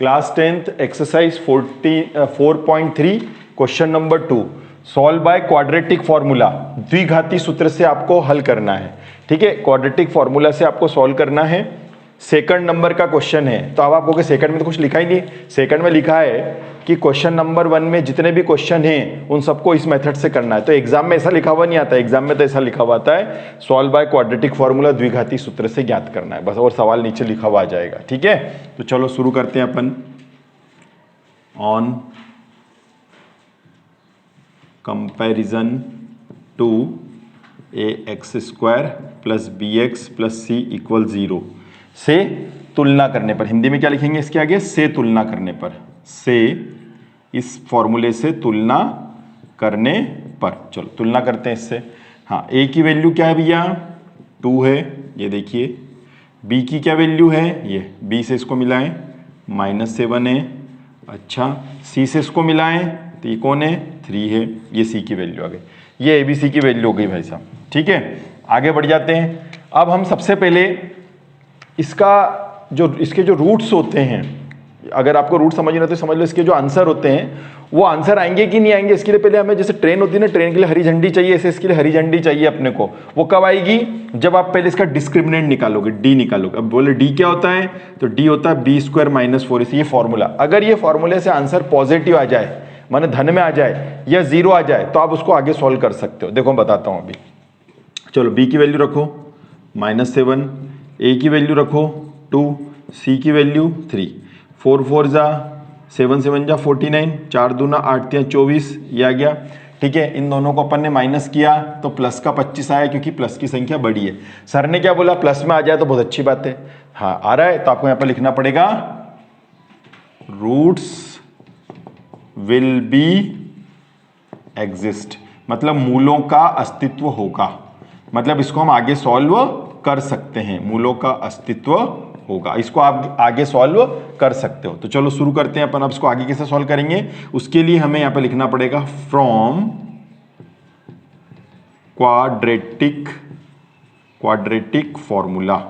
Class 10th exercise 4.3 question number 2 solve by quadratic formula. द्विघाती सूत्र से आपको हल करना है। ठीक है, क्वाड्रेटिक फॉर्मूला से आपको सॉल्व करना है। सेकंड नंबर का क्वेश्चन है। तो अब आपको सेकंड में तो कुछ लिखा ही नहीं। सेकंड में लिखा है कि क्वेश्चन नंबर 1 में जितने भी क्वेश्चन हैं उन सबको इस मेथड से करना है। तो एग्जाम में ऐसा लिखा हुआ नहीं आता। एग्जाम में तो ऐसा लिखा हुआ आता है सॉल्व बाय क्वाड्रेटिक फॉर्मूला, द्विघाती सूत्र से ज्ञात करना है बस, और सवाल नीचे लिखा हुआ आ जाएगा। ठीक है, तो चलो शुरू करते हैं अपन। On comparison to ax² plus bx plus c equal 0 से तुलना करने पर, हिंदी में क्या लिखेंगे इसके आगे, से तुलना करने पर, से इस फॉर्मूले से तुलना करने पर। चलो तुलना करते हैं इससे। हाँ, a की वैल्यू क्या है भैया, 2 है, ये देखिए। b की क्या वैल्यू है, ये b से इसको मिलाएं -7 है। अच्छा, c से इसको मिलाएं तो ये कौन है, 3 है। ये c की वैल्यू आ गई, ये abc की वैल्यू हो गई भाई साहब। ठीक है, आगे बढ़ जाते हैं। अब हम सबसे पहले इसके जो रूट्स होते हैं, अगर आपको रूट समझना तो समझ लो, इसके जो आंसर होते हैं वो आंसर आएंगे कि नहीं आएंगे। इसके लिए पहले हमें, जैसे ट्रेन होती है ना, ट्रेन के लिए हरी झंडी चाहिए, ऐसे इसके लिए हरी झंडी चाहिए अपने को। वो कब आएगी, जब आप पहले इसका डिस्क्रिमिनेंट निकालोगे, डी निकालोगे। अब बोले डी क्या होता है, तो डी होता है b² - 4ac, ये फॉर्मूला। अगर ये फॉर्मूले से आंसर पॉजिटिव आ जाए, माने धन में आ जाए, या 0 आ जाए, तो आप उसको आगे सॉल्व कर सकते हो। देखो बताता हूं अभी। चलो b की वैल्यू रखो -7, a की वैल्यू रखो 2, c की वैल्यू 3, 4 4 जा 7 7 जा 49, 4 दूना 8 3 24, ये आ गया। ठीक है, इन दोनों को अपन ने माइनस किया तो प्लस का 25 आया, क्योंकि प्लस की संख्या बड़ी है। सर ने क्या बोला, प्लस में आ जाए तो बहुत अच्छी बात है। हाँ आ रहा है, तो आपको यहाँ पर लिखना पड़ेगा रूट्स विल बी एग्जिस्ट, मतलब मूलों का अस्तित्व होगा। मतलब इसको हम आगे सॉल्व कर सकते हैं, मूलों का अस्तित्व होगा, इसको आप आगे सॉल्व कर सकते हो। तो चलो शुरू करते हैं अपन। अब इसको आगे कैसे सॉल्व करेंगे, उसके लिए हमें यहां पे लिखना पड़ेगा फ्रॉम क्वाड्रेटिक फॉर्मूला,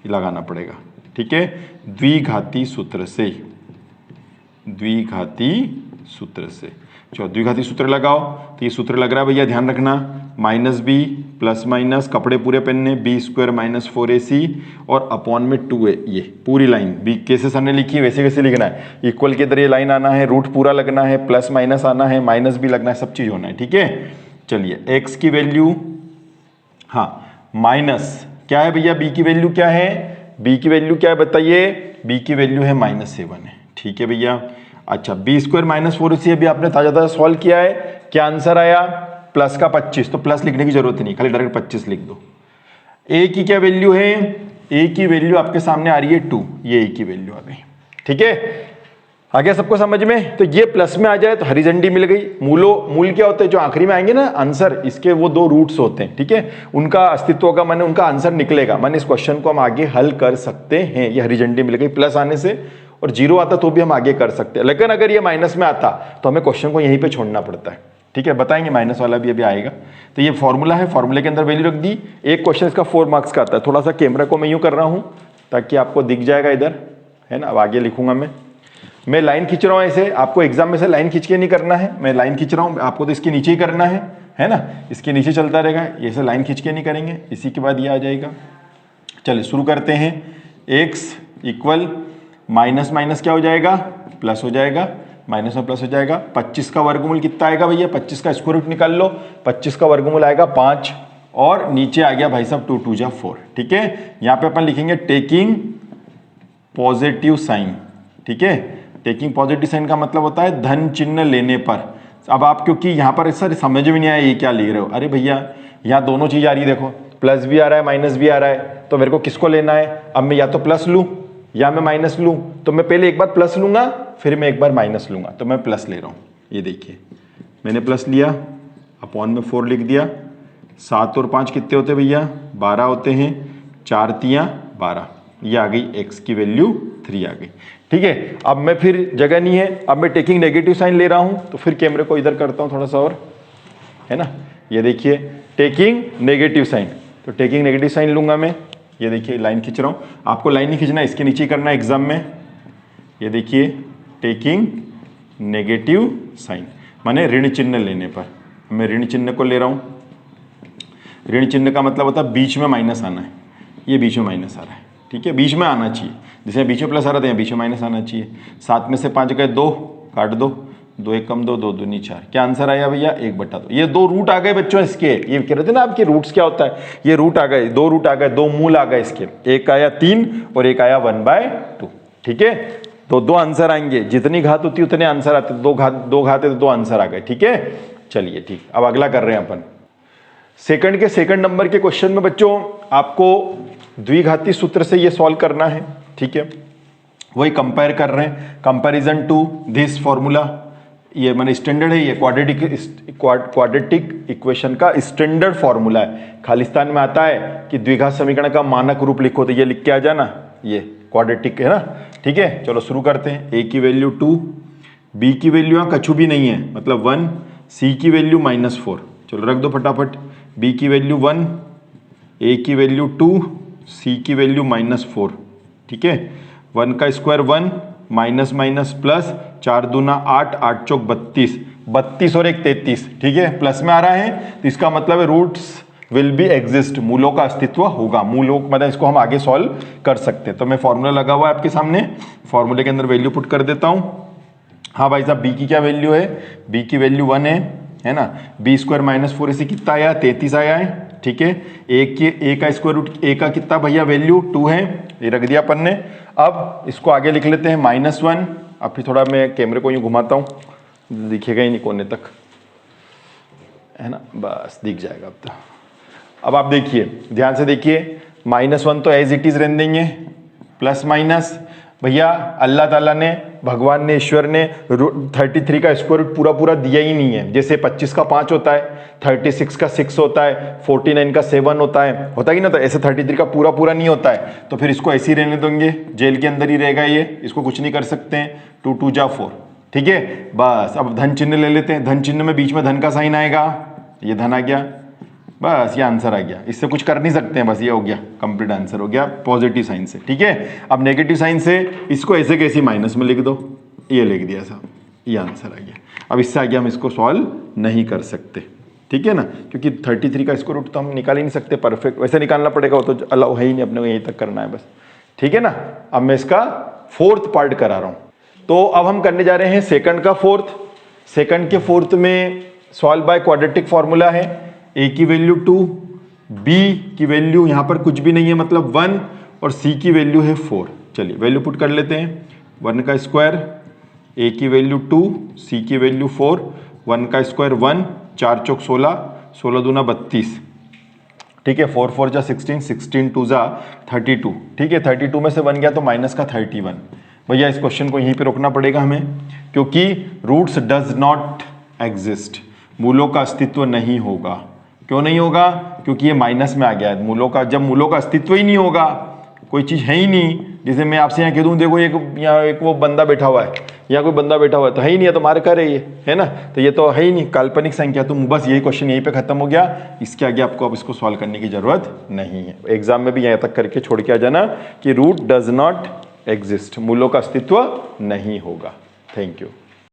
लगाना पड़ेगा। ठीक है, द्विघाती सूत्र से, द्विघाती सूत्र से। चलो द्विघाती सूत्र लगाओ। तो ये सूत्र लग रहा है भैया, ध्यान रखना, -b प्लस माइनस, कपड़े पूरे पहनने, b² - 4ac और अपॉन में 2 है। ये पूरी लाइन b कैसे सर ने लिखी है वैसे कैसे लिखना है। इक्वल के इधर ये लाइन आना है, रूट पूरा लगना है, प्लस माइनस आना है, माइनस भी लगना है, सब चीज होना है। ठीक है, चलिए x की वैल्यू, हाँ माइनस क्या है भैया, b की वैल्यू क्या है, b की वैल्यू क्या है बताइए, b की वैल्यू है -7 है। ठीक है भैया। अच्छा, b² - 4ac अभी आपने ताजा सॉल्व किया है, क्या आंसर आया, प्लस का 25, तो प्लस लिखने की जरूरत नहीं, खाली डायरेक्ट 25 लिख दो। a की क्या वैल्यू है, a की वैल्यू आपके सामने आ रही है 2, ये a की वैल्यू आ गई। ठीक है, आ गया सबको समझ में। तो ये प्लस में आ जाए तो हरी झंडी मिल गई। मूल क्या होते हैं, जो आखिरी में आएंगे ना आंसर, इसके वो 2 रूट्स होते हैं। ठीक है, उनका अस्तित्व होगा, माने उनका आंसर निकलेगा, माने इस क्वेश्चन को हम आगे हल कर सकते हैं। ये हरी झंडी मिल गई प्लस आने से, और 0 आता तो भी हम आगे कर सकते हैं। लेकिन अगर ये माइनस में आता तो हमें क्वेश्चन को यहीं पे छोड़ना पड़ता है। ठीक है, बताएंगे, माइनस वाला भी अभी आएगा। तो ये फॉर्मूला है, फॉर्मूले के अंदर वैल्यू रख दी। एक क्वेश्चन इसका 4 मार्क्स का आता है। थोड़ा सा कैमरा को मैं यूं कर रहा हूं ताकि आपको दिख जाएगा इधर, है ना। अब आगे लिखूंगा मैं लाइन खींच रहा हूं ऐसे, आपको एग्जाम में से लाइन खींच के नहीं करना है, मैं लाइन खींच रहा हूं, आपको तो इसके नीचे ही करना है ना, इसके नीचे चलता रहेगा। ऐसे लाइन खींच के नहीं करेंगे, इसी के बाद ये आ जाएगा। चलिए शुरू करते हैं। x इक्वल माइनस माइनस क्या हो जाएगा, प्लस हो जाएगा, माइनस में प्लस हो जाएगा। 25 का वर्गमूल कितना आएगा भैया, 25 का स्क्वायर रूट निकाल लो, 25 का वर्गमूल आएगा 5, और नीचे आ गया भाई साहब 2 2 जा 4। ठीक है, यहाँ पे अपन लिखेंगे टेकिंग पॉजिटिव साइन। ठीक है, टेकिंग पॉजिटिव साइन का मतलब होता है धन चिन्ह लेने पर। अब आप, क्योंकि यहाँ पर सर समझ में नहीं आया ये क्या लिख रहे हो, अरे भैया यहाँ दोनों चीज आ रही है, देखो प्लस भी आ रहा है माइनस भी आ रहा है, तो मेरे को किसको लेना है। अब मैं या तो प्लस लूँ या मैं माइनस लूँ, तो मैं पहले एक बार प्लस लूंगा फिर मैं एक बार माइनस लूंगा, तो मैं प्लस ले रहा हूँ। ये देखिए मैंने प्लस लिया, अपॉन में 4 लिख दिया। 7 और 5 कितने होते भैया, 12 होते हैं, 4 3 12, ये आ गई x की वैल्यू 3 आ गई। ठीक है, अब मैं फिर जगह नहीं है, अब मैं टेकिंग नेगेटिव साइन ले रहा हूँ, तो फिर कैमरे को इधर करता हूँ थोड़ा सा और, है ना। ये देखिए टेकिंग नेगेटिव साइन, तो टेकिंग नेगेटिव साइन लूंगा मैं। ये देखिए लाइन खींच रहा हूँ, आपको लाइन नहीं खींचना, इसके नीचे करना है एग्जाम में। ये देखिए टेकिंग नेगेटिव साइन, माने ऋण चिन्ह लेने पर। मैं ऋण चिन्ह को ले रहा हूँ, ऋण चिन्ह का मतलब होता है बीच में माइनस आना है, ये बीच में माइनस आ रहा है, ठीक है, बीच में आना चाहिए, जैसे बीच में प्लस आ रहा था यहाँ बीच में माइनस आना चाहिए। 7 में से 5 गए 2, काट दो, 2 1 कम 2, 2 दूनी 4, क्या आंसर आया भैया 1/2। ये 2 रूट आ गए बच्चों इसके, ये कह रहे थे ना आपके रूट्स क्या होता है, ये रूट आ गए, 2 रूट आ गए, 2 मूल आ गए इसके, एक आया 3 और एक आया 1/2, ठीक है। तो 2 आंसर आएंगे, जितनी घात होती उतने आंसर आते, 2 घात है तो 2 आंसर आ गए, ठीक है। चलिए ठीक, अब अगला कर रहे हैं अपन सेकंड के सेकंड नंबर के क्वेश्चन में बच्चों आपको द्विघाती सूत्र से ये सॉल्व करना है, ठीक है। वही कंपेयर कर रहे हैं, कंपैरिजन टू दिस फॉर्मूला, ये मैंने स्टैंडर्ड है, ये क्वाड्रेटिक इक्वेशन का स्टैंडर्ड फॉर्मूला है। खालिस्तान में आता है कि द्विघात समीकरण का मानक रूप लिखो, तो ये लिख के आ जाना, ये क्वाड्रेटिक है ना, ठीक है। चलो शुरू करते हैं। ए की वैल्यू 2, बी की वैल्यू यहाँ कछु भी नहीं है मतलब 1, सी की वैल्यू -4, चलो रख दो फटाफट। बी की वैल्यू 1, ए की वैल्यू 2, सी की वैल्यू -4, ठीक है। 1 का स्क्वायर 1, माइनस माइनस प्लस, 4 दूना 8, 8 चौक 32, 32 और 1 33, ठीक है, प्लस में आ रहा है तो इसका मतलब है रूट्स विल बी एग्जिस्ट, मूलों का अस्तित्व होगा, मूलों मतलब इसको हम आगे सॉल्व कर सकते हैं। तो मैं फॉर्मूला लगा हुआ है आपके सामने, फॉर्मूले के अंदर वैल्यू पुट कर देता हूं। हाँ भाई साहब, बी की क्या वैल्यू है, बी की वैल्यू 1 है ना, बी स्क्वायर -4 इसे कितना आया 33 आया है, ठीक है। ए का स्क्वायर रूट, ए का कितना भैया वैल्यू 2 है, ये रख दिया अपन ने। अब इसको आगे लिख लेते हैं -1, अब फिर थोड़ा मैं कैमरे को यूँ घुमाता हूँ, दिखेगा ही नहीं कोने तक, है ना, बस दिख जाएगा अब तो। अब आप देखिए, ध्यान से देखिए, -1 तो एज इट इज रहने देंगे, प्लस माइनस भैया अल्लाह ताला ने, भगवान ने, ईश्वर ने 33 का स्क्वायर रूट पूरा पूरा दिया ही नहीं है। जैसे 25 का 5 होता है, 36 का 6 होता है, 49 का 7 होता है कि ना, तो ऐसे 33 का पूरा पूरा नहीं होता है। तो फिर इसको ऐसे ही रहने देंगे, जेल के अंदर ही रहेगा ये, इसको कुछ नहीं कर सकते हैं। 2 2 जा 4, ठीक है। बस अब धन चिन्ह ले लेते हैं, धन चिन्ह में बीच में धन का साइन आएगा, ये धन आ गया, बस ये आंसर आ गया, इससे कुछ कर नहीं सकते हैं, बस ये हो गया, कंप्लीट आंसर हो गया पॉजिटिव साइन से, ठीक है। अब नेगेटिव साइन से इसको ऐसे कैसे माइनस में लिख दो, ये लिख दिया साहब, ये आंसर आ गया। अब इससे आगे हम इसको सॉल्व नहीं कर सकते, ठीक है ना, क्योंकि 33 का स्क्वायर रूट तो हम निकाल ही नहीं सकते परफेक्ट, वैसे निकालना पड़ेगा, वो तो अलाउ है ही नहीं, अपने को यहीं तक करना है बस, ठीक है ना। अब मैं इसका 4th पार्ट करा रहा हूँ, तो अब हम करने जा रहे हैं सेकंड का 4th। सेकंड के 4th में सॉल्व बाय क्वाड्रेटिक फॉर्मूला है, ए की वैल्यू 2, बी की वैल्यू यहाँ पर कुछ भी नहीं है मतलब 1, और सी की वैल्यू है 4। चलिए वैल्यू पुट कर लेते हैं, 1 का स्क्वायर, ए की वैल्यू 2, सी की वैल्यू 4, 1 का स्क्वायर 1, 4 चौक 16, 16 दूना 32, ठीक है, 4 4 जा 16, 16 2 जा 32, ठीक है। 32 में से 1 गया तो माइनस का 31। भैया इस क्वेश्चन को यहीं पे रोकना पड़ेगा हमें, क्योंकि रूट्स डज नॉट एग्जिस्ट, मूलों का अस्तित्व नहीं होगा। क्यों नहीं होगा, क्योंकि ये माइनस में आ गया है। मूलों का, जब मूलों का अस्तित्व ही नहीं होगा, कोई चीज़ है ही नहीं, जैसे मैं आपसे यहाँ कह दूँ देखो यहाँ एक वो बंदा बैठा हुआ है, यहाँ कोई बंदा बैठा हुआ है, तो है ही नहीं है, तो मार कर रही है ना, तो ये तो है ही नहीं, काल्पनिक संख्या। तो बस यही क्वेश्चन यहीं पे खत्म हो गया, इसके आगे आपको अब इसको सॉल्व करने की जरूरत नहीं है। एग्जाम में भी यहाँ तक करके छोड़ के आ जाना कि रूट डज नॉट एग्जिस्ट, मूलों का अस्तित्व नहीं होगा। Thank you.